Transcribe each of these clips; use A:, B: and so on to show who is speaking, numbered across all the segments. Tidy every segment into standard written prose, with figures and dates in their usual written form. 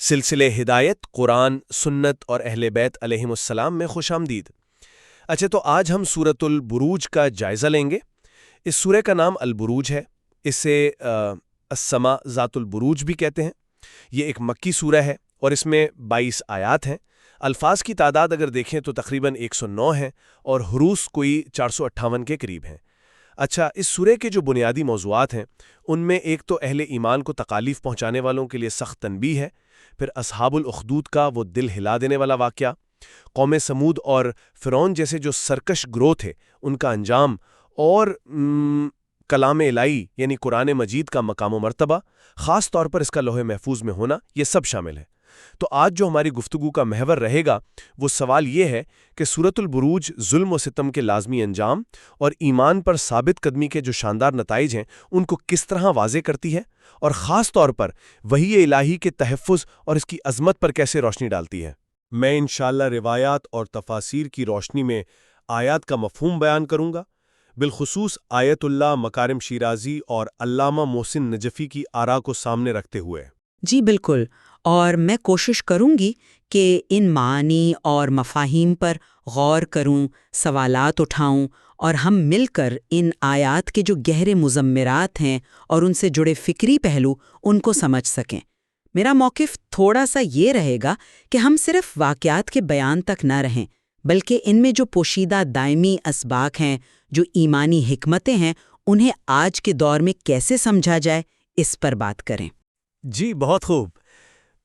A: سلسلے ہدایت قرآن سنت اور اہل بیت علیہم السلام میں خوش آمدید۔ اچھا، تو آج ہم سورۃ البروج کا جائزہ لیں گے۔ اس سورہ کا نام البروج ہے، اسے السماء ذات البروج بھی کہتے ہیں۔ یہ ایک مکی سورہ ہے اور اس میں 22 آیات ہیں۔ الفاظ کی تعداد اگر دیکھیں تو تقریباً 109 ہیں اور حروف کوئی 458 کے قریب ہیں۔ اچھا، اس سورہ کے جو بنیادی موضوعات ہیں ان میں ایک تو اہل ایمان کو تکالیف پہنچانے والوں کے لیے سخت تنبیہ ہے، پھر اصحاب الاخدود کا وہ دل ہلا دینے والا واقعہ، قوم سمود اور فرعون جیسے جو سرکش گروہ تھے ان کا انجام، اور کلام الہی یعنی قرآن مجید کا مقام و مرتبہ، خاص طور پر اس کا لوح محفوظ میں ہونا، یہ سب شامل ہے۔ تو آج جو ہماری گفتگو کا محور رہے گا وہ سوال یہ ہے کہ سورۃ البروج ظلم و ستم کے لازمی انجام اور ایمان پر ثابت قدمی کے جو شاندار نتائج ہیں ان کو کس طرح واضح کرتی ہے، اور خاص طور پر وحی الہی کے تحفظ اور اس کی عظمت پر کیسے روشنی ڈالتی ہے۔ میں انشاءاللہ روایات اور تفاسیر کی روشنی میں آیات کا مفہوم بیان کروں گا، بالخصوص آیت اللہ مکارم شیرازی اور علامہ محسن نجفی کی آراء کو سامنے رکھتے ہوئے۔
B: جی بالکل، اور میں کوشش کروں گی کہ ان معانی اور مفاہیم پر غور کروں، سوالات اٹھاؤں اور ہم مل کر ان آیات کے جو گہرے مضمرات ہیں اور ان سے جڑے فکری پہلو ان کو سمجھ سکیں۔ میرا موقف تھوڑا سا یہ رہے گا کہ ہم صرف واقعات کے بیان تک نہ رہیں، بلکہ ان میں جو پوشیدہ دائمی اسباق ہیں، جو ایمانی حکمتیں ہیں، انہیں آج کے دور میں کیسے سمجھا جائے، اس پر بات کریں۔
C: جی بہت خوب۔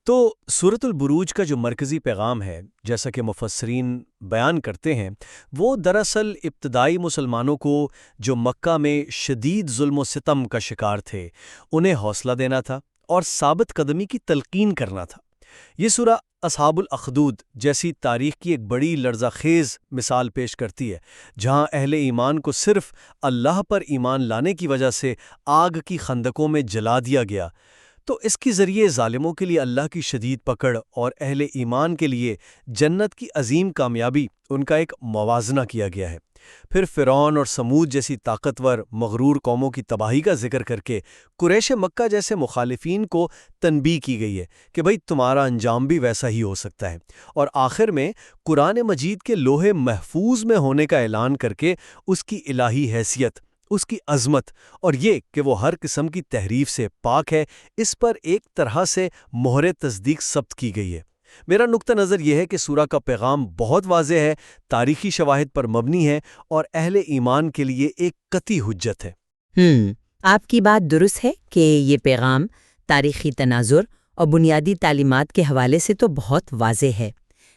C: تو سورۃ البروج کا جو مرکزی پیغام ہے، جیسا کہ مفسرین بیان کرتے ہیں، وہ دراصل ابتدائی مسلمانوں کو جو مکہ میں شدید ظلم و ستم کا شکار تھے انہیں حوصلہ دینا تھا اور ثابت قدمی کی تلقین کرنا تھا۔ یہ سورہ اصحاب الاخدود جیسی تاریخ کی ایک بڑی لرزہ خیز مثال پیش کرتی ہے، جہاں اہل ایمان کو صرف اللہ پر ایمان لانے کی وجہ سے آگ کی خندقوں میں جلا دیا گیا۔ تو اس کے ذریعے ظالموں کے لیے اللہ کی شدید پکڑ اور اہل ایمان کے لیے جنت کی عظیم کامیابی، ان کا ایک موازنہ کیا گیا ہے۔ پھر فرعون اور سمود جیسی طاقتور مغرور قوموں کی تباہی کا ذکر کر کے قریش مکہ جیسے مخالفین کو تنبیہ کی گئی ہے کہ بھئی تمہارا انجام بھی ویسا ہی ہو سکتا ہے، اور آخر میں قرآن مجید کے لوح محفوظ میں ہونے کا اعلان کر کے اس کی الہی حیثیت، اس کی عظمت اور یہ کہ وہ ہر قسم کی تحریف سے پاک ہے، اس پر ایک طرح سے مہر تصدیق ثبت کی گئی ہے۔ میرا نقطہ نظر یہ ہے کہ سورہ کا پیغام بہت واضح ہے، تاریخی شواہد پر مبنی ہے اور اہل ایمان کے لیے ایک قطعی حجت ہے۔
B: آپ کی بات درست ہے کہ یہ پیغام تاریخی تناظر اور بنیادی تعلیمات کے حوالے سے تو بہت واضح ہے،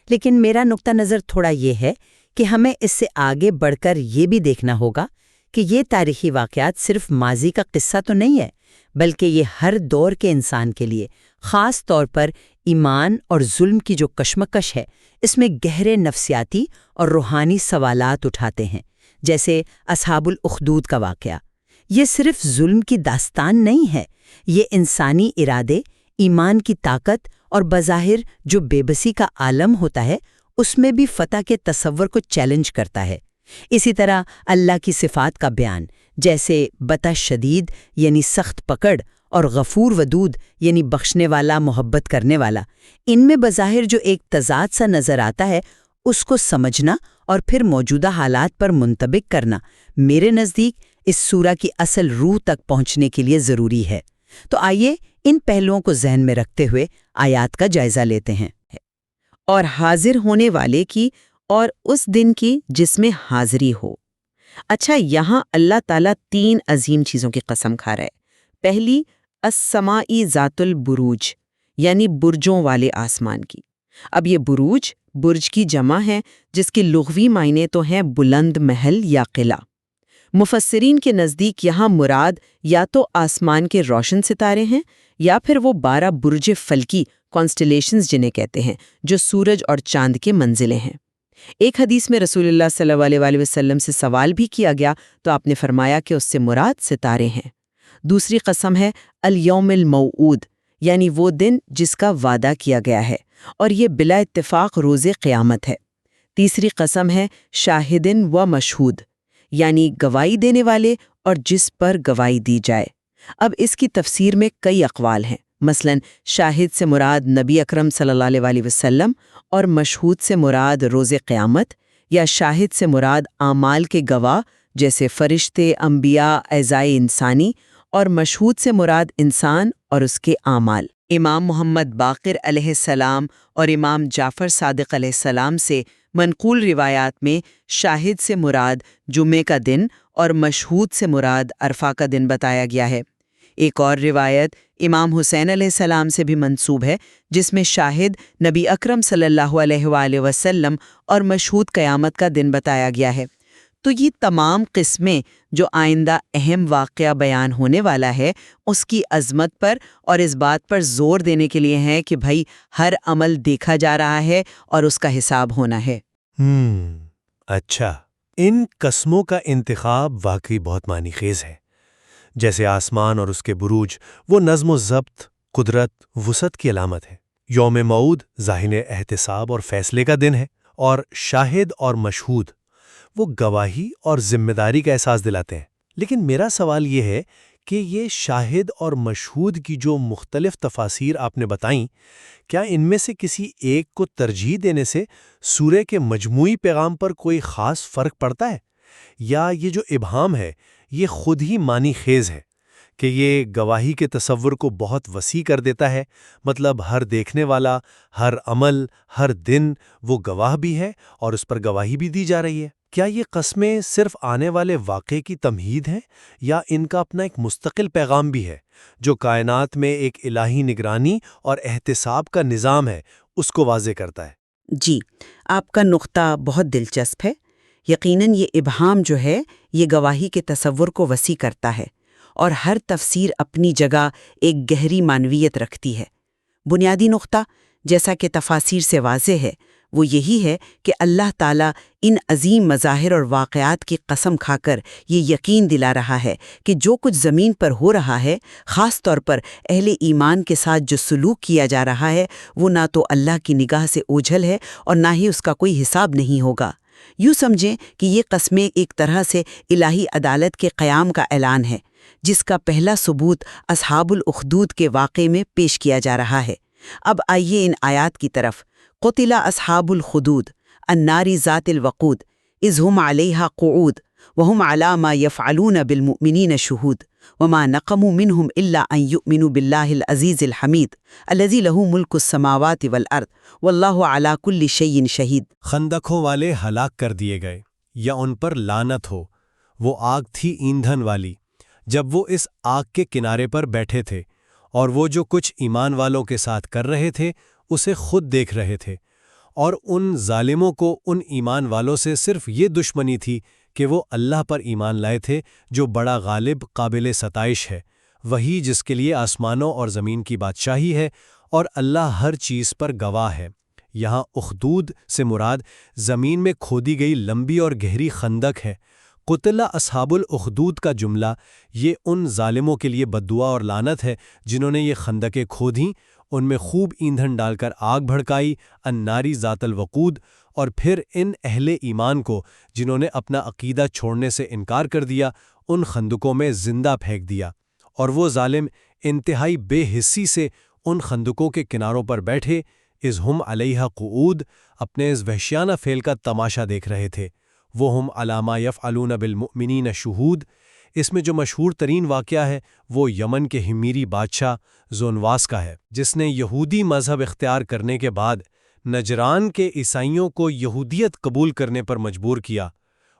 B: لیکن میرا نقطہ نظر تھوڑا یہ ہے کہ ہمیں اس سے آگے بڑھ کر یہ بھی دیکھنا ہوگا کہ یہ تاریخی واقعات صرف ماضی کا قصہ تو نہیں ہے، بلکہ یہ ہر دور کے انسان کے لیے، خاص طور پر ایمان اور ظلم کی جو کشمکش ہے، اس میں گہرے نفسیاتی اور روحانی سوالات اٹھاتے ہیں، جیسے اصحاب الاخدود کا واقعہ۔ یہ صرف ظلم کی داستان نہیں ہے، یہ انسانی ارادے، ایمان کی طاقت اور بظاہر جو بے بسی کا عالم ہوتا ہے، اس میں بھی فتح کے تصور کو چیلنج کرتا ہے۔ اسی طرح اللہ کی صفات کا بیان، جیسے بطش شدید یعنی سخت پکڑ اور غفور ودود یعنی بخشنے والا، محبت کرنے والا، ان میں بظاہر جو ایک تضاد سا نظر آتا ہے، اس کو سمجھنا اور پھر موجودہ حالات پر منطبق کرنا میرے نزدیک اس سورہ کی اصل روح تک پہنچنے کے لیے ضروری ہے۔ تو آئیے ان پہلوؤں کو ذہن میں رکھتے ہوئے آیات کا جائزہ لیتے ہیں۔ اور حاضر ہونے والے کی اور اس دن کی جس میں حاضری ہو۔ اچھا، یہاں اللہ تعالیٰ 3 عظیم چیزوں کی قسم کھا رہا ہے۔ پہلی، السماء ذات البروج، یعنی برجوں والے آسمان کی۔ اب یہ بروج برج کی جمع ہے، جس کے لغوی معنی تو ہیں بلند محل یا قلعہ۔ مفسرین کے نزدیک یہاں مراد یا تو آسمان کے روشن ستارے ہیں یا پھر وہ 12 برج فلکی کانسٹلیشنز جنہیں کہتے ہیں، جو سورج اور چاند کے منزلیں ہیں۔ ایک حدیث میں رسول اللہ صلی اللہ علیہ وسلم سے سوال بھی کیا گیا تو آپ نے فرمایا کہ اس سے مراد ستارے ہیں۔ دوسری قسم ہے الیوم الموعود، یعنی وہ دن جس کا وعدہ کیا گیا ہے، اور یہ بلا اتفاق روز قیامت ہے۔ تیسری قسم ہے شاہدن و مشہود، یعنی گواہی دینے والے اور جس پر گواہی دی جائے۔ اب اس کی تفسیر میں کئی اقوال ہیں، مثلاً شاہد سے مراد نبی اکرم صلی اللہ علیہ وسلم اور مشہود سے مراد روز قیامت، یا شاہد سے مراد اعمال کے گواہ جیسے فرشتے، انبیاء، اعضائے انسانی، اور مشہود سے مراد انسان اور اس کے اعمال۔ امام محمد باقر علیہ السلام اور امام جعفر صادق علیہ السلام سے منقول روایات میں شاہد سے مراد جمعے کا دن اور مشہود سے مراد عرفہ کا دن بتایا گیا ہے۔ ایک اور روایت امام حسین علیہ السلام سے بھی منسوب ہے، جس میں شاہد نبی اکرم صلی اللہ علیہ وآلہ وسلم اور مشہود قیامت کا دن بتایا گیا ہے۔ تو یہ تمام قسمیں جو آئندہ اہم واقعہ بیان ہونے والا ہے، اس کی عظمت پر اور اس بات پر زور دینے کے لیے ہیں کہ بھائی ہر عمل دیکھا جا رہا ہے اور اس کا حساب ہونا ہے۔
A: اچھا، ان قسموں کا انتخاب واقعی بہت معنی خیز ہے۔ جیسے آسمان اور اس کے بروج، وہ نظم و ضبط، قدرت، وسعت کی علامت ہے۔ یوم موعود ذاہن احتساب اور فیصلے کا دن ہے، اور شاہد اور مشہود وہ گواہی اور ذمہ داری کا احساس دلاتے ہیں۔ لیکن میرا سوال یہ ہے کہ یہ شاہد اور مشہود کی جو مختلف تفاسیر آپ نے بتائیں، کیا ان میں سے کسی ایک کو ترجیح دینے سے سورہ کے مجموعی پیغام پر کوئی خاص فرق پڑتا ہے، یا یہ جو ابہام ہے یہ خود ہی معنی خیز ہے کہ یہ گواہی کے تصور کو بہت وسیع کر دیتا ہے؟ مطلب ہر دیکھنے والا، ہر عمل، ہر دن وہ گواہ بھی ہے اور اس پر گواہی بھی دی جا رہی ہے۔ کیا یہ قسمیں صرف آنے والے واقعے کی تمہید ہیں، یا ان کا اپنا ایک مستقل پیغام بھی ہے جو کائنات میں ایک الہی نگرانی اور احتساب کا نظام ہے، اس کو واضح کرتا ہے؟
B: جی، آپ کا نقطہ بہت دلچسپ ہے۔ یقیناً یہ ابہام جو ہے یہ گواہی کے تصور کو وسیع کرتا ہے، اور ہر تفسیر اپنی جگہ ایک گہری معنویت رکھتی ہے۔ بنیادی نقطہ، جیسا کہ تفاسیر سے واضح ہے، وہ یہی ہے کہ اللہ تعالیٰ ان عظیم مظاہر اور واقعات کی قسم کھا کر یہ یقین دلا رہا ہے کہ جو کچھ زمین پر ہو رہا ہے، خاص طور پر اہل ایمان کے ساتھ جو سلوک کیا جا رہا ہے، وہ نہ تو اللہ کی نگاہ سے اوجھل ہے اور نہ ہی اس کا کوئی حساب نہیں ہوگا۔ یوں سمجھیں کہ یہ قسمیں ایک طرح سے الہی عدالت کے قیام کا اعلان ہے، جس کا پہلا ثبوت اصحاب الاخدود کے واقعے میں پیش کیا جا رہا ہے۔ اب آئیے ان آیات کی طرف۔ قتل اصحاب الخدود النار ذات الوقود اذ هم علیہا قعود وهم علی ما یفعلون بالمؤمنین شہود وما نقموا منهم الا ان یؤمنوا باللہ العزیز الحمید الذی لہ ملک السماوات والارض واللہ علی کل شیء شہید۔
A: خندقوں والے ہلاک کر دیے گئے، یا ان پر لعنت ہو۔ وہ آگ تھی ایندھن والی، جب وہ اس آگ کے کنارے پر بیٹھے تھے، اور وہ جو کچھ ایمان والوں کے ساتھ کر رہے تھے اسے خود دیکھ رہے تھے، اور ان ظالموں کو ان ایمان والوں سے صرف یہ دشمنی تھی کہ وہ اللہ پر ایمان لائے تھے جو بڑا غالب، قابل ستائش ہے، وہی جس کے لیے آسمانوں اور زمین کی بادشاہی ہے، اور اللہ ہر چیز پر گواہ ہے۔ یہاں اخدود سے مراد زمین میں کھودی گئی لمبی اور گہری خندق ہے۔ قتل اصحاب الاخدود کا جملہ یہ ان ظالموں کے لیے بددعا اور لعنت ہے جنہوں نے یہ خندقیں کھودیں، ان میں خوب ایندھن ڈال کر آگ بھڑکائی، الناری ذات الوقود، اور پھر ان اہل ایمان کو جنہوں نے اپنا عقیدہ چھوڑنے سے انکار کر دیا، ان خندقوں میں زندہ پھینک دیا، اور وہ ظالم انتہائی بے حسی سے ان خندقوں کے کناروں پر بیٹھے، اذ ہم علیہا قعود، اپنے اس وحشیانہ فعل کا تماشا دیکھ رہے تھے۔ وہم علی ما یفعلون بالمؤمنین شہود۔ اس میں جو مشہور ترین واقعہ ہے وہ یمن کے ہمیری بادشاہ زونواس کا ہے، جس نے یہودی مذہب اختیار کرنے کے بعد نجران کے عیسائیوں کو یہودیت قبول کرنے پر مجبور کیا،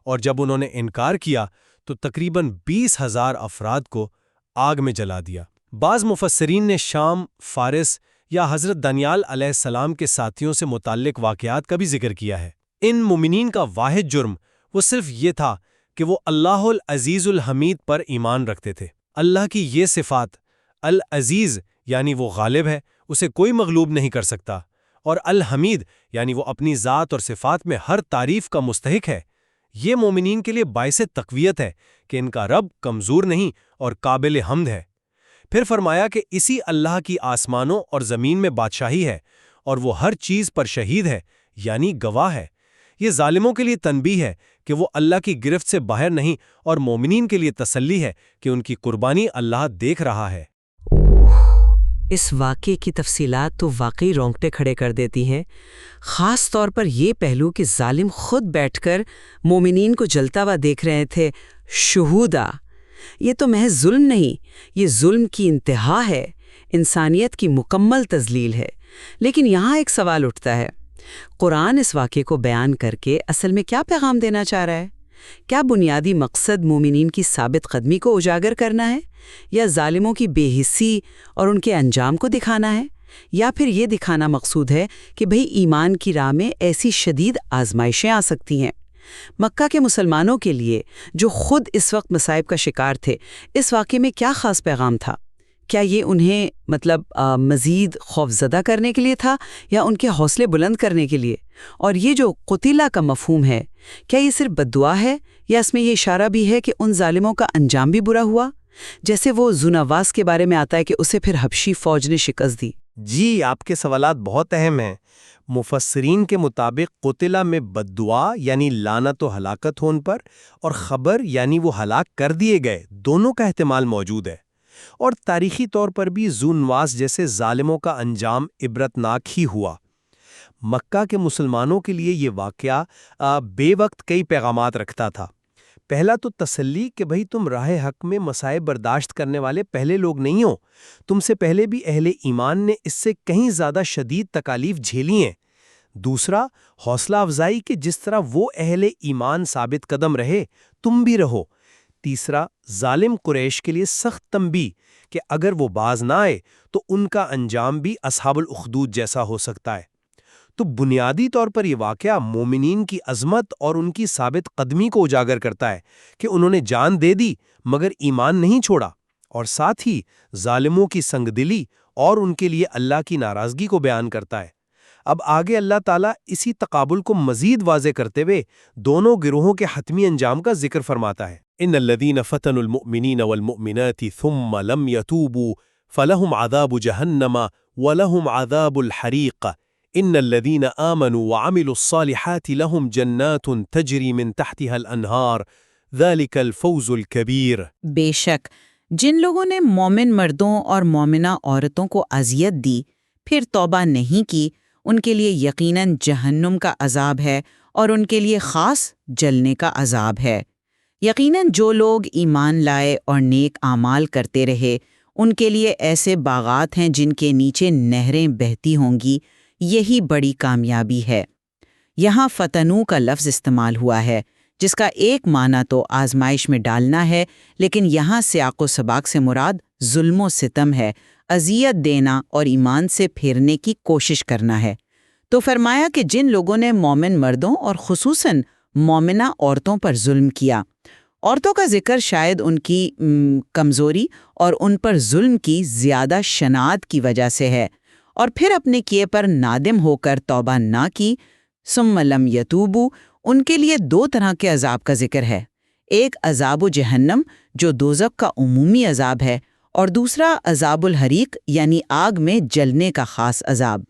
A: اور جب انہوں نے انکار کیا تو تقریباً 20,000 افراد کو آگ میں جلا دیا۔ بعض مفسرین نے شام، فارس یا حضرت دانیال علیہ السلام کے ساتھیوں سے متعلق واقعات کا بھی ذکر کیا ہے۔ ان مومنین کا واحد جرم وہ صرف یہ تھا کہ وہ اللہ العزیز الحمید پر ایمان رکھتے تھے۔ اللہ کی یہ صفات، العزیز یعنی وہ غالب ہے، اسے کوئی مغلوب نہیں کر سکتا، اور الحمید یعنی وہ اپنی ذات اور صفات میں ہر تعریف کا مستحق ہے، یہ مومنین کے لیے باعث تقویت ہے کہ ان کا رب کمزور نہیں اور قابل حمد ہے۔ پھر فرمایا کہ اسی اللہ کی آسمانوں اور زمین میں بادشاہی ہے، اور وہ ہر چیز پر شہید ہے یعنی گواہ ہے۔ یہ ظالموں کے لیے تنبیہ ہے کہ وہ اللہ کی گرفت سے باہر نہیں، اور مومنین کے لیے تسلی ہے کہ ان کی قربانی اللہ دیکھ رہا ہے۔
D: اس واقعے کی تفصیلات تو واقعی رونگٹے کھڑے کر دیتی ہیں، خاص طور پر یہ پہلو کہ ظالم خود بیٹھ کر مومنین کو جلتا ہوا دیکھ رہے تھے۔ شہودا، یہ تو محض ظلم نہیں، یہ ظلم کی انتہا ہے، انسانیت کی مکمل تذلیل ہے۔ لیکن یہاں ایک سوال اٹھتا ہے، قرآن اس واقعے کو بیان کر کے اصل میں کیا پیغام دینا چاہ رہا ہے؟ کیا بنیادی مقصد مومنین کی ثابت قدمی کو اجاگر کرنا ہے، یا ظالموں کی بے حسی اور ان کے انجام کو دکھانا ہے، یا پھر یہ دکھانا مقصود ہے کہ بھئی ایمان کی راہ میں ایسی شدید آزمائشیں آ سکتی ہیں؟ مکہ کے مسلمانوں کے لیے جو خود اس وقت مصائب کا شکار تھے، اس واقعے میں کیا خاص پیغام تھا؟ کیا یہ انہیں مزید خوفزدہ کرنے کے لیے تھا، یا ان کے حوصلے بلند کرنے کے لیے؟ اور یہ جو قتیلہ کا مفہوم ہے، کیا یہ صرف بددعا ہے، یا اس میں یہ اشارہ بھی ہے کہ ان ظالموں کا انجام بھی برا ہوا، جیسے وہ ذونواس کے بارے میں آتا ہے کہ اسے پھر حبشی فوج نے شکست دی؟
A: جی، آپ کے سوالات بہت اہم ہیں۔ مفسرین کے مطابق قتلہ میں بددعا یعنی لعنت و ہلاکت ہون پر، اور خبر یعنی وہ ہلاک کر دیے گئے، دونوں کا احتمال موجود ہے۔ اور تاریخی طور پر بھی ذو نواس جیسے ظالموں کا انجام عبرتناک ہی ہوا۔ مکہ کے مسلمانوں کے لیے یہ واقعہ بے وقت کئی پیغامات رکھتا تھا۔ پہلا تو تسلی کہ بھئی تم راہ حق میں مصائب برداشت کرنے والے پہلے لوگ نہیں ہو، تم سے پہلے بھی اہل ایمان نے اس سے کہیں زیادہ شدید تکالیف جھیلی ہیں۔ دوسرا، حوصلہ افزائی کہ جس طرح وہ اہل ایمان ثابت قدم رہے، تم بھی رہو۔ تیسرا، ظالم قریش کے لیے سخت تنبیہ کہ اگر وہ باز نہ آئے تو ان کا انجام بھی اصحاب الاخدود جیسا ہو سکتا ہے۔ تو بنیادی طور پر یہ واقعہ مومنین کی عظمت اور ان کی ثابت قدمی کو اجاگر کرتا ہے کہ انہوں نے جان دے دی مگر ایمان نہیں چھوڑا، اور ساتھ ہی ظالموں کی سنگ دلی اور ان کے لیے اللہ کی ناراضگی کو بیان کرتا ہے۔ اب آگے اللہ تعالیٰ اسی تقابل کو مزید واضح کرتے ہوئے دونوں گروہوں کے حتمی انجام کا ذکر فرماتا ہے۔ ان الذین فتنوا المؤمنین والمؤمنات ثم لم يتوبوا فلهم عذاب جہنم ولهم عذاب الحریق ان الذین آمنوا وعملوا الصالحات لهم جنات تجری من تحتها الانہار ذلك الفوز الکبیر۔
B: بے شک جن لوگوں نے مومن مردوں اور مومنہ عورتوں کو اذیت دی پھر توبہ نہیں کی، ان کے لیے یقیناً جہنم کا عذاب ہے اور ان کے لیے خاص جلنے کا عذاب ہے۔ یقیناً جو لوگ ایمان لائے اور نیک اعمال کرتے رہے، ان کے لیے ایسے باغات ہیں جن کے نیچے نہریں بہتی ہوں گی، یہی بڑی کامیابی ہے۔ یہاں فتنو کا لفظ استعمال ہوا ہے، جس کا ایک معنی تو آزمائش میں ڈالنا ہے، لیکن یہاں سیاق و سباق سے مراد ظلم و ستم ہے، اذیت دینا اور ایمان سے پھیرنے کی کوشش کرنا ہے۔ تو فرمایا کہ جن لوگوں نے مومن مردوں اور خصوصاً مومنہ عورتوں پر ظلم کیا، عورتوں کا ذکر شاید ان کی کمزوری اور ان پر ظلم کی زیادہ شناعت کی وجہ سے ہے، اور پھر اپنے کیے پر نادم ہو کر توبہ نہ کی، ثم لم یتوبوا، ان کے لیے دو طرح کے عذاب کا ذکر ہے، ایک عذاب و جہنم جو دوزخ کا عمومی عذاب ہے، اور دوسرا عذاب الحریق یعنی آگ میں جلنے کا خاص عذاب۔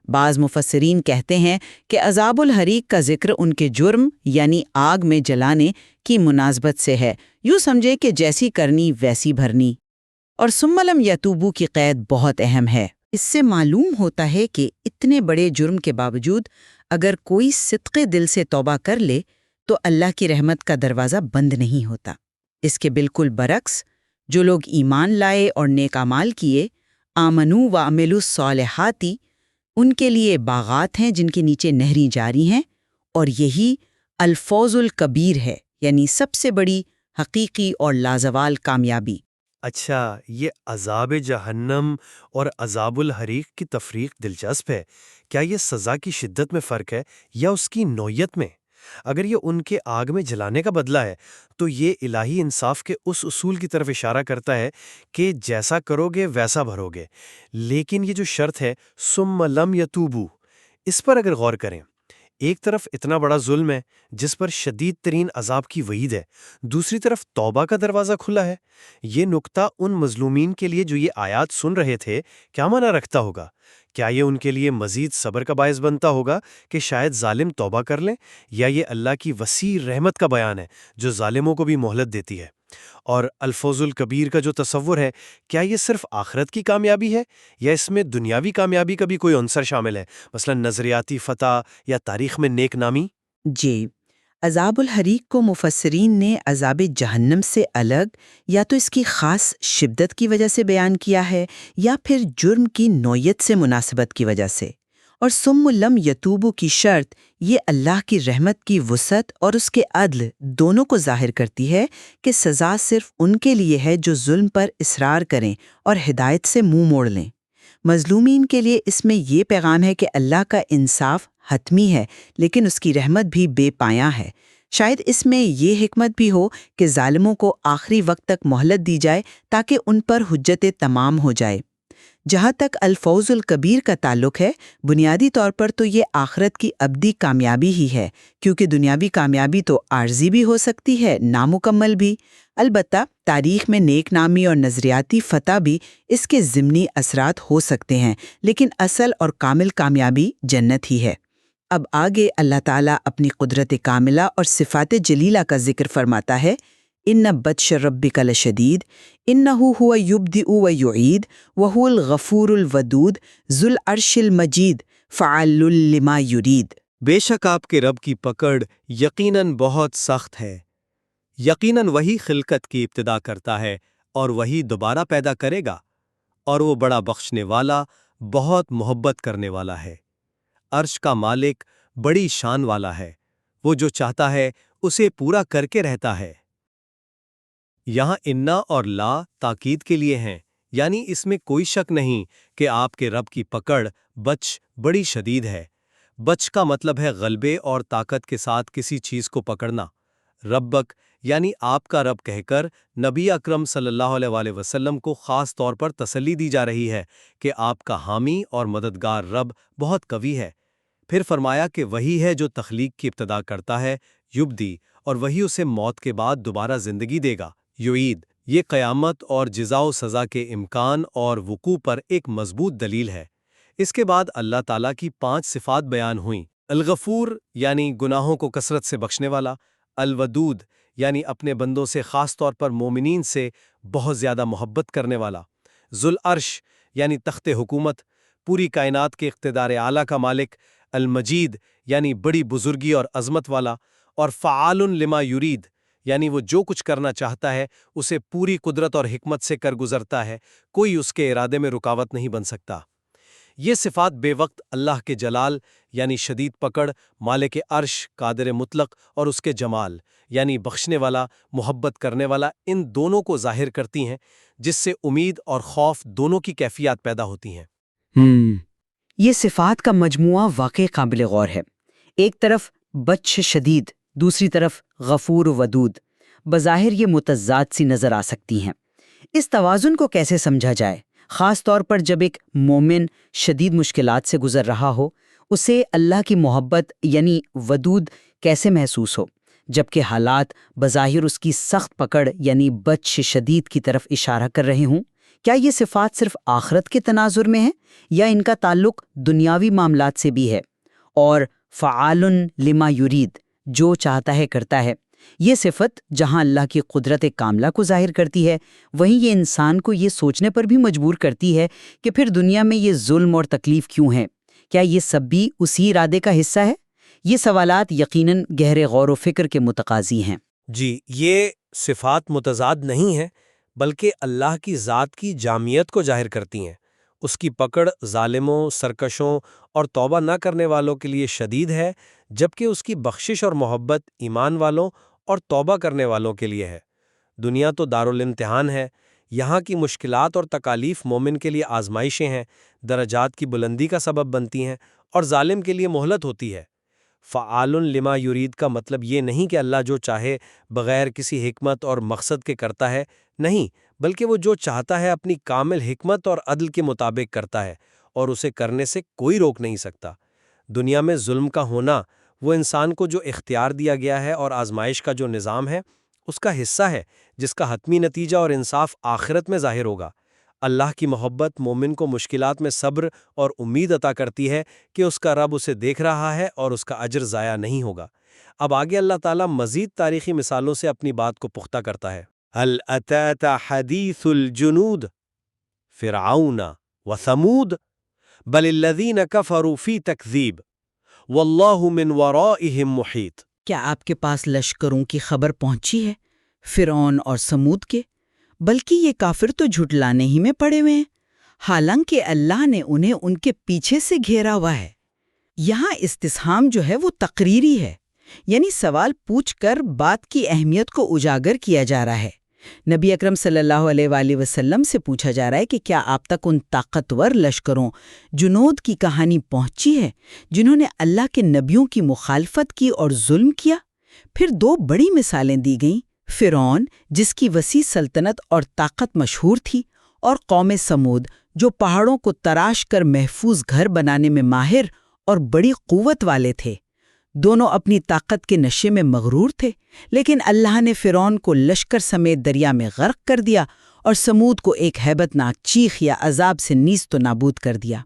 B: بعض مفسرین کہتے ہیں کہ عذاب الحریق کا ذکر ان کے جرم یعنی آگ میں جلانے کی مناسبت سے ہے، یوں سمجھے کہ جیسی کرنی ویسی بھرنی۔ اور ثم لم یتوبوا کی قید بہت اہم ہے۔ اس سے معلوم ہوتا ہے کہ اتنے بڑے جرم کے باوجود اگر کوئی صدقے دل سے توبہ کر لے تو اللہ کی رحمت کا دروازہ بند نہیں ہوتا۔ اس کے بالکل برعکس جو لوگ ایمان لائے اور نیک اعمال کیے، آمنو وعملوا الصالحات، ان کے لیے باغات ہیں جن کے نیچے نہریں جاری ہیں، اور یہی الفوز الکبیر ہے، یعنی سب سے بڑی حقیقی اور لازوال کامیابی۔
A: اچھا، یہ عذاب جہنم اور عذاب الحریق کی تفریق دلچسپ ہے۔ کیا یہ سزا کی شدت میں فرق ہے یا اس کی نوعیت میں؟ اگر یہ ان کے آگ میں جلانے کا بدلہ ہے تو یہ الہی انصاف کے اس اصول کی طرف اشارہ کرتا ہے کہ جیسا کرو گے ویسا بھرو گے۔ لیکن یہ جو شرط ہے ثم لم یتوبوا، اس پر اگر غور کریں، ایک طرف اتنا بڑا ظلم ہے جس پر شدید ترین عذاب کی وعید ہے، دوسری طرف توبہ کا دروازہ کھلا ہے۔ یہ نکتہ ان مظلومین کے لیے جو یہ آیات سن رہے تھے کیا معنی رکھتا ہوگا؟ کیا یہ ان کے لیے مزید صبر کا باعث بنتا ہوگا کہ شاید ظالم توبہ کر لیں، یا یہ اللہ کی وسیع رحمت کا بیان ہے جو ظالموں کو بھی مہلت دیتی ہے؟ اور الفوز الکبیر کا جو تصور ہے، کیا یہ صرف آخرت کی کامیابی ہے یا اس میں دنیاوی کامیابی کا بھی کوئی عنصر شامل ہے، مثلا نظریاتی فتح یا تاریخ میں نیک نامی؟
B: جی، عذاب الحریق کو مفسرین نے عذاب جہنم سے الگ یا تو اس کی خاص شدت کی وجہ سے بیان کیا ہے یا پھر جرم کی نوعیت سے مناسبت کی وجہ سے۔ اور ثم لم یتوبو کی شرط یہ اللہ کی رحمت کی وسعت اور اس کے عدل دونوں کو ظاہر کرتی ہے کہ سزا صرف ان کے لیے ہے جو ظلم پر اصرار کریں اور ہدایت سے منہ موڑ لیں۔ مظلومین کے لیے اس میں یہ پیغام ہے کہ اللہ کا انصاف حتمی ہے لیکن اس کی رحمت بھی بے پایاں ہے۔ شاید اس میں یہ حکمت بھی ہو کہ ظالموں کو آخری وقت تک مہلت دی جائے تاکہ ان پر حجت تمام ہو جائے۔ جہاں تک الفوز الکبیر کا تعلق ہے، بنیادی طور پر تو یہ آخرت کی ابدی کامیابی ہی ہے، کیونکہ دنیاوی کامیابی تو عارضی بھی ہو سکتی ہے، نامکمل بھی۔ البتہ تاریخ میں نیک نامی اور نظریاتی فتح بھی اس کے ضمنی اثرات ہو سکتے ہیں، لیکن اصل اور کامل کامیابی جنت ہی ہے۔ اب آگے اللہ تعالیٰ اپنی قدرت کاملہ اور صفات جلیلہ کا ذکر فرماتا ہے، ان بطش ربک لشدید انہ هو یبدئ ویعید وہو الغفور الودود ذو العرش المجید فعال لما یرید۔
C: بے شک آپ کے رب کی پکڑ یقیناً بہت سخت ہے۔ یقیناً وہی خلقت کی ابتدا کرتا ہے اور وہی دوبارہ پیدا کرے گا، اور وہ بڑا بخشنے والا، بہت محبت کرنے والا ہے۔ عرش کا مالک بڑی شان والا ہے، وہ جو چاہتا ہے اسے پورا کر کے رہتا ہے۔ یہاں انا اور لا تاکید کے لیے ہیں، یعنی اس میں کوئی شک نہیں کہ آپ کے رب کی پکڑ بچ بڑی شدید ہے۔ بچ کا مطلب ہے غلبے اور طاقت کے ساتھ کسی چیز کو پکڑنا۔ ربک یعنی آپ کا رب کہہ کر نبی اکرم صلی اللہ علیہ وآلہ وسلم کو خاص طور پر تسلی دی جا رہی ہے کہ آپ کا حامی اور مددگار رب بہت قوی ہے۔ پھر فرمایا کہ وہی ہے جو تخلیق کی ابتدا کرتا ہے، یبدی، اور وہی اسے موت کے بعد دوبارہ زندگی دے گا، یعید۔ یہ قیامت اور جزا و سزا کے امکان اور وقوع پر ایک مضبوط دلیل ہے۔ اس کے بعد اللہ تعالیٰ کی 5 صفات بیان ہوئیں۔ الغفور یعنی گناہوں کو کثرت سے بخشنے والا، الودود یعنی اپنے بندوں سے خاص طور پر مومنین سے بہت زیادہ محبت کرنے والا، ذو العرش یعنی تخت حکومت، پوری کائنات کے اقتدار اعلیٰ کا مالک، المجید یعنی بڑی بزرگی اور عظمت والا، اور فعال لما یرید یعنی وہ جو کچھ کرنا چاہتا ہے اسے پوری قدرت اور حکمت سے کر گزرتا ہے، کوئی اس کے ارادے میں رکاوٹ نہیں بن سکتا۔ یہ صفات بے وقت اللہ کے جلال یعنی شدید پکڑ، مالک عرش قادر مطلق، اور اس کے جمال یعنی بخشنے والا، محبت کرنے والا، ان دونوں کو ظاہر کرتی ہیں، جس سے امید اور خوف دونوں کی کیفیات پیدا ہوتی ہیں۔
B: یہ صفات کا مجموعہ واقعی قابل غور ہے۔ ایک طرف بطش شدید، دوسری طرف غفور ودود، بظاہر یہ متضاد سی نظر آ سکتی ہیں۔ اس توازن کو کیسے سمجھا جائے، خاص طور پر جب ایک مومن شدید مشکلات سے گزر رہا ہو، اسے اللہ کی محبت یعنی ودود کیسے محسوس ہو، جبکہ حالات بظاہر اس کی سخت پکڑ یعنی بطش شدید کی طرف اشارہ کر رہے ہوں؟ کیا یہ صفات صرف آخرت کے تناظر میں ہیں یا ان کا تعلق دنیاوی معاملات سے بھی ہے؟ اور فعال لما یرید، جو چاہتا ہے کرتا ہے، یہ صفت جہاں اللہ کی قدرت کاملہ کو ظاہر کرتی ہے، وہیں یہ انسان کو یہ سوچنے پر بھی مجبور کرتی ہے کہ پھر دنیا میں یہ ظلم اور تکلیف کیوں ہیں؟ کیا یہ سب بھی اسی ارادے کا حصہ ہے؟ یہ سوالات یقیناً گہرے غور و فکر کے متقاضی ہیں۔
A: جی، یہ صفات متضاد نہیں ہیں، بلکہ اللہ کی ذات کی جامعیت کو ظاہر کرتی ہیں۔ اس کی پکڑ ظالموں، سرکشوں اور توبہ نہ کرنے والوں کے لیے شدید ہے، جبکہ اس کی بخشش اور محبت ایمان والوں اور توبہ کرنے والوں کے لیے ہے۔ دنیا تو دارالامتحان ہے، یہاں کی مشکلات اور تکالیف مومن کے لیے آزمائشیں ہیں، درجات کی بلندی کا سبب بنتی ہیں، اور ظالم کے لیے مہلت ہوتی ہے۔ فعال لما یرید کا مطلب یہ نہیں کہ اللہ جو چاہے بغیر کسی حکمت اور مقصد کے کرتا ہے، نہیں، بلکہ وہ جو چاہتا ہے اپنی کامل حکمت اور عدل کے مطابق کرتا ہے، اور اسے کرنے سے کوئی روک نہیں سکتا۔ دنیا میں ظلم کا ہونا وہ انسان کو جو اختیار دیا گیا ہے اور آزمائش کا جو نظام ہے، اس کا حصہ ہے، جس کا حتمی نتیجہ اور انصاف آخرت میں ظاہر ہوگا۔ اللہ کی محبت مومن کو مشکلات میں صبر اور امید عطا کرتی ہے کہ اس کا رب اسے دیکھ رہا ہے اور اس کا اجر ضائع نہیں ہوگا۔ اب آگے اللہ تعالیٰ مزید تاریخی مثالوں سے اپنی بات کو پختہ کرتا ہے۔ هل أتاك حديث الجنود فرعون وثمود بل الذين كفروا في تكذيب والله من ورائهم محيط.
E: کیا آپ کے پاس لشکروں کی خبر پہنچی ہے، فرعون اور سمود کے؟ بلکہ یہ کافر تو جھٹلانے ہی میں پڑے ہوئے ہیں، حالانکہ اللہ نے انہیں ان کے پیچھے سے گھیرا ہوا ہے۔ یہاں استفہام جو ہے وہ تقریری ہے، یعنی سوال پوچھ کر بات کی اہمیت کو اجاگر کیا جا رہا ہے۔ نبی اکرم صلی اللہ علیہ وآلہ وسلم سے پوچھا جا رہا ہے کہ کیا آپ تک ان طاقتور لشکروں جنود کی کہانی پہنچی ہے جنہوں نے اللہ کے نبیوں کی مخالفت کی اور ظلم کیا؟ پھر دو بڑی مثالیں دی گئیں، فرعون جس کی وسیع سلطنت اور طاقت مشہور تھی، اور قوم سمود جو پہاڑوں کو تراش کر محفوظ گھر بنانے میں ماہر اور بڑی قوت والے تھے۔ دونوں اپنی طاقت کے نشے میں مغرور تھے، لیکن اللہ نے فرعون کو لشکر سمیت دریا میں غرق کر دیا اور سمود کو ایک ہیبت ناک چیخ یا عذاب سے نیست و نابود کر دیا۔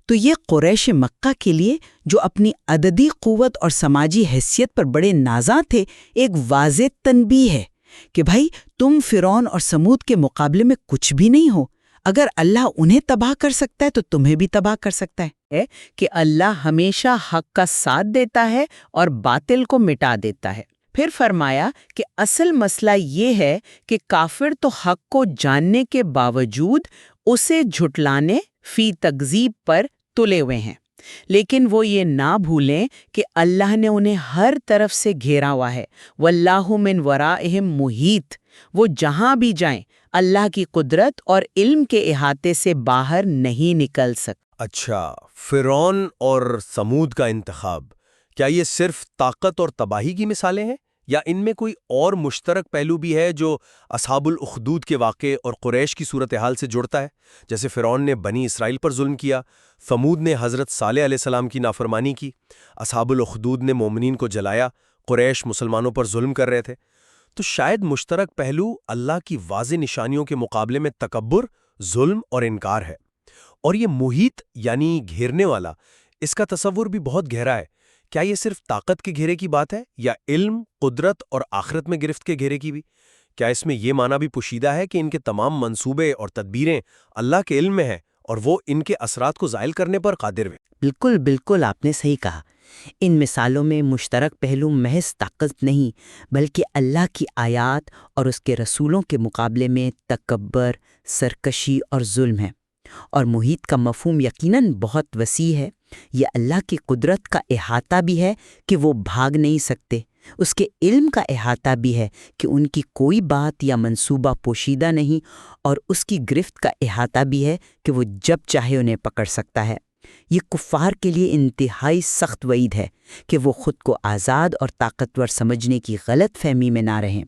E: تو یہ قریش مکہ کے لیے جو اپنی عددی قوت اور سماجی حیثیت پر بڑے نازاں تھے، ایک واضح تنبیہ ہے کہ بھائی تم فرعون اور سمود کے مقابلے میں کچھ بھی نہیں ہو۔ اگر اللہ انہیں تباہ کر سکتا ہے تو تمہیں بھی تباہ کر سکتا ہے کہ اللہ ہمیشہ حق کا ساتھ دیتا ہے اور باطل کو مٹا دیتا ہے۔ پھر فرمایا کہ اصل مسئلہ یہ ہے کہ کافر تو حق کو جاننے کے باوجود اسے جھٹلانے فی تکذیب پر تلے ہوئے ہیں، لیکن وہ یہ نہ بھولیں کہ اللہ نے انہیں ہر طرف سے گھیرا ہوا ہے۔ واللہ من ورائہم محیط، وہ جہاں بھی جائیں اللہ کی قدرت اور علم کے احاطے سے باہر نہیں نکل سکتے۔
A: اچھا، فرعون اور سمود کا انتخاب، کیا یہ صرف طاقت اور تباہی کی مثالیں ہیں یا ان میں کوئی اور مشترک پہلو بھی ہے جو اصحاب الاخدود کے واقعے اور قریش کی صورتحال سے جڑتا ہے؟ جیسے فرعون نے بنی اسرائیل پر ظلم کیا، سمود نے حضرت صالح علیہ السلام کی نافرمانی کی، اصحاب الاخدود نے مومنین کو جلایا، قریش مسلمانوں پر ظلم کر رہے تھے۔ تو شاید مشترک پہلو اللہ کی واضح نشانیوں کے مقابلے میں تکبر، ظلم اور انکار ہے۔ اور یہ محیط یعنی گھیرنے والا، اس کا تصور بھی بہت گہرا ہے۔ کیا یہ صرف طاقت کے گھیرے کی بات ہے یا علم، قدرت اور آخرت میں گرفت کے گھیرے کی بھی؟ کیا اس میں یہ معنی بھی پوشیدہ ہے کہ ان کے تمام منصوبے اور تدبیریں اللہ کے علم میں ہیں اور وہ ان کے اثرات کو زائل کرنے پر قادر ہیں؟
E: بالکل بالکل، آپ نے صحیح کہا۔ ان مثالوں میں مشترک پہلو محض طاقت نہیں بلکہ اللہ کی آیات اور اس کے رسولوں کے مقابلے میں تکبر، سرکشی اور ظلم ہے۔ اور محیط کا مفہوم یقیناً بہت وسیع ہے۔ یہ اللہ کی قدرت کا احاطہ بھی ہے کہ وہ بھاگ نہیں سکتے، اس کے علم کا احاطہ بھی ہے کہ ان کی کوئی بات یا منصوبہ پوشیدہ نہیں، اور اس کی گرفت کا احاطہ بھی ہے کہ وہ جب چاہے انہیں پکڑ سکتا ہے۔ یہ کفار کے لیے انتہائی سخت وعید ہے کہ وہ خود کو آزاد اور طاقتور سمجھنے کی غلط فہمی میں نہ رہیں۔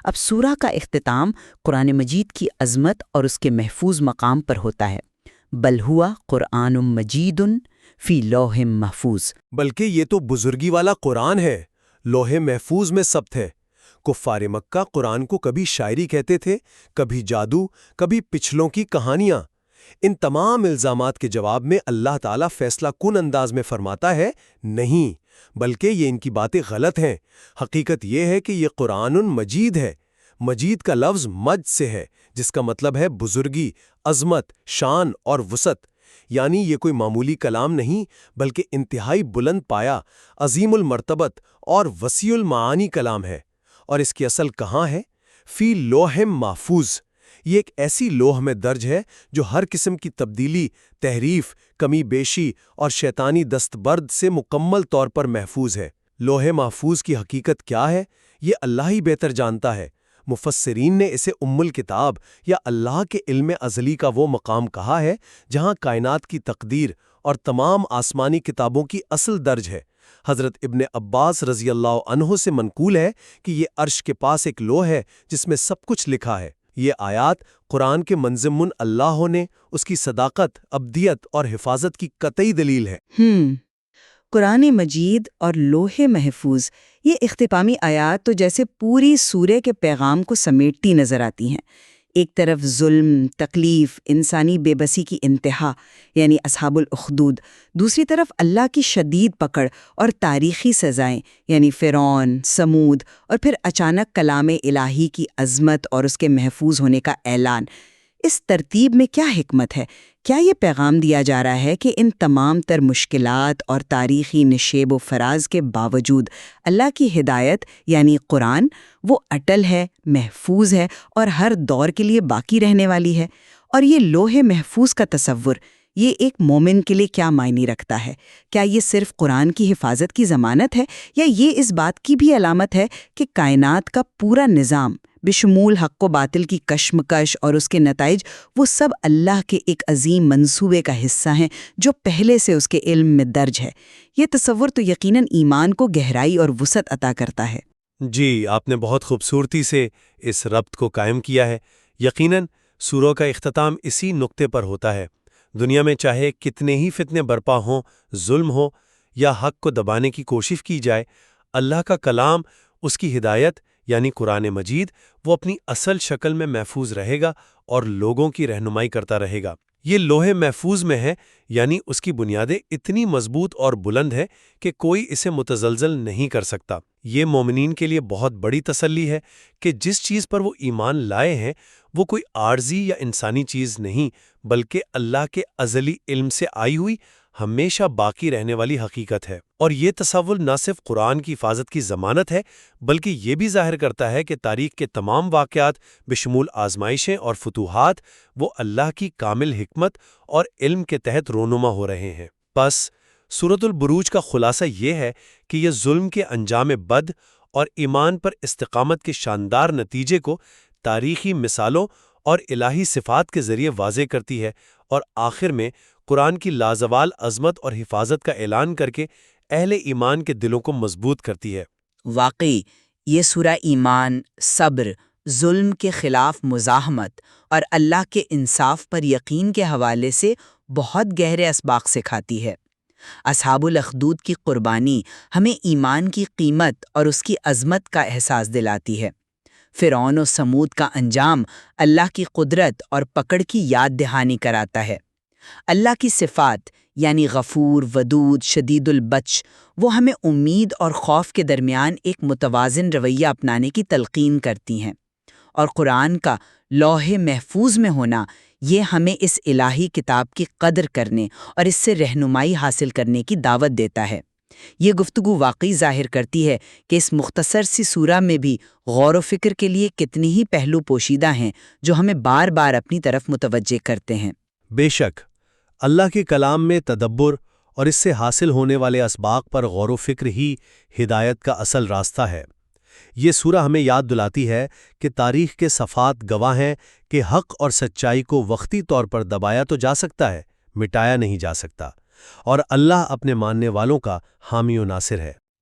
E: اب سورہ کا اختتام قرآن مجید کی عظمت اور اس کے محفوظ مقام پر ہوتا ہے۔ بل ہوا قرآن مجید فی لوح محفوظ،
A: بلکہ یہ تو بزرگی والا قرآن ہے، لوح محفوظ میں ثبت ہے۔ کفار مکہ قرآن کو کبھی شاعری کہتے تھے، کبھی جادو، کبھی پچھلوں کی کہانیاں۔ ان تمام الزامات کے جواب میں اللہ تعالیٰ فیصلہ کن انداز میں فرماتا ہے، نہیں، بلکہ یہ ان کی باتیں غلط ہیں۔ حقیقت یہ ہے کہ یہ قرآن مجید ہے۔ مجید کا لفظ مجد سے ہے، جس کا مطلب ہے بزرگی، عظمت، شان اور وسعت۔ یعنی یہ کوئی معمولی کلام نہیں بلکہ انتہائی بلند پایا، عظیم المرتبت اور وسیع المعانی کلام ہے۔ اور اس کی اصل کہاں ہے؟ فی لوح محفوظ۔ یہ ایک ایسی لوح میں درج ہے جو ہر قسم کی تبدیلی، تحریف، کمی بیشی اور شیطانی دستبرد سے مکمل طور پر محفوظ ہے۔ لوح محفوظ کی حقیقت کیا ہے، یہ اللہ ہی بہتر جانتا ہے۔ مفسرین نے اسے ام الکتاب یا اللہ کے علم ازلی کا وہ مقام کہا ہے جہاں کائنات کی تقدیر اور تمام آسمانی کتابوں کی اصل درج ہے۔ حضرت ابن عباس رضی اللہ عنہ سے منقول ہے کہ یہ عرش کے پاس ایک لوح ہے جس میں سب کچھ لکھا ہے۔ یہ آیات قرآن کے منظمن اللہ ہونے، اس کی صداقت، ابدیت اور حفاظت کی قطعی دلیل ہے۔
E: قرآن مجید اور لوح محفوظ، یہ اختتامی آیات تو جیسے پوری سورہ کے پیغام کو سمیٹتی نظر آتی ہیں۔
B: ایک طرف ظلم، تکلیف، انسانی بے بسی کی انتہا یعنی اصحاب الاخدود، دوسری طرف اللہ کی شدید پکڑ اور تاریخی سزائیں یعنی فرعون، سمود، اور پھر اچانک کلام الہی کی عظمت اور اس کے محفوظ ہونے کا اعلان۔ اس ترتیب میں کیا حکمت ہے؟ کیا یہ پیغام دیا جا رہا ہے کہ ان تمام تر مشکلات اور تاریخی نشیب و فراز کے باوجود اللہ کی ہدایت یعنی قرآن وہ اٹل ہے، محفوظ ہے اور ہر دور کے لیے باقی رہنے والی ہے؟ اور یہ لوح محفوظ کا تصور یہ ایک مومن کے لیے کیا معنی رکھتا ہے؟ کیا یہ صرف قرآن کی حفاظت کی ضمانت ہے یا یہ اس بات کی بھی علامت ہے کہ کائنات کا پورا نظام بشمول حق و باطل کی کشمکش اور اس کے نتائج وہ سب اللہ کے ایک عظیم منصوبے کا حصہ ہیں جو پہلے سے اس کے علم میں درج ہے؟ یہ تصور تو یقیناً ایمان کو گہرائی اور وسعت عطا کرتا ہے۔
A: جی، آپ نے بہت خوبصورتی سے اس ربط کو قائم کیا ہے۔ یقیناً سورہ کا اختتام اسی نقطے پر ہوتا ہے۔ دنیا میں چاہے کتنے ہی فتنے برپا ہوں، ظلم ہو یا حق کو دبانے کی کوشش کی جائے، اللہ کا کلام، اس کی ہدایت یعنی قرآن مجید، وہ اپنی اصل شکل میں محفوظ رہے گا اور لوگوں کی رہنمائی کرتا رہے گا۔ یہ لوح محفوظ میں ہے، یعنی اس کی بنیادیں اتنی مضبوط اور بلند ہے کہ کوئی اسے متزلزل نہیں کر سکتا۔ یہ مومنین کے لیے بہت بڑی تسلی ہے کہ جس چیز پر وہ ایمان لائے ہیں وہ کوئی عارضی یا انسانی چیز نہیں، بلکہ اللہ کے ازلی علم سے آئی ہوئی ہمیشہ باقی رہنے والی حقیقت ہے۔ اور یہ تصور نہ صرف قرآن کی حفاظت کی ضمانت ہے، بلکہ یہ بھی ظاہر کرتا ہے کہ تاریخ کے تمام واقعات بشمول آزمائشیں اور فتوحات وہ اللہ کی کامل حکمت اور علم کے تحت رونما ہو رہے ہیں۔ بس سورۃ البروج کا خلاصہ یہ ہے کہ یہ ظلم کے انجام بد اور ایمان پر استقامت کے شاندار نتیجے کو تاریخی مثالوں اور الہی صفات کے ذریعے واضح کرتی ہے، اور آخر میں قرآن کی لازوال عظمت اور حفاظت کا اعلان کر کے اہل ایمان کے دلوں کو مضبوط کرتی ہے۔
E: واقعی یہ سورہ ایمان، صبر، ظلم کے خلاف مزاحمت اور اللہ کے انصاف پر یقین کے حوالے سے بہت گہرے اسباق سکھاتی ہے۔ اصحاب الاخدود کی قربانی ہمیں ایمان کی قیمت اور اس کی عظمت کا احساس دلاتی ہے۔ فرعون و سمود کا انجام اللہ کی قدرت اور پکڑ کی یاد دہانی کراتا ہے۔ اللہ کی صفات یعنی غفور، ودود، شدید البطش وہ ہمیں امید اور خوف کے درمیان ایک متوازن رویہ اپنانے کی تلقین کرتی ہیں، اور قرآن کا لوح محفوظ میں ہونا یہ ہمیں اس الہی کتاب کی قدر کرنے اور اس سے رہنمائی حاصل کرنے کی دعوت دیتا ہے۔ یہ گفتگو واقعی ظاہر کرتی ہے کہ اس مختصر سی سورہ میں بھی غور و فکر کے لیے کتنی ہی پہلو پوشیدہ ہیں جو ہمیں بار بار اپنی طرف متوجہ کرتے ہیں۔
C: بے شک اللہ کے کلام میں تدبر اور اس سے حاصل ہونے والے اسباق پر غور و فکر ہی ہدایت کا اصل راستہ ہے۔ یہ سورہ ہمیں یاد دلاتی ہے کہ تاریخ کے صفحات گواہ ہیں کہ حق اور سچائی کو وقتی طور پر دبایا تو جا سکتا ہے، مٹایا نہیں جا سکتا، اور اللہ اپنے ماننے والوں کا حامی و ناصر ہے۔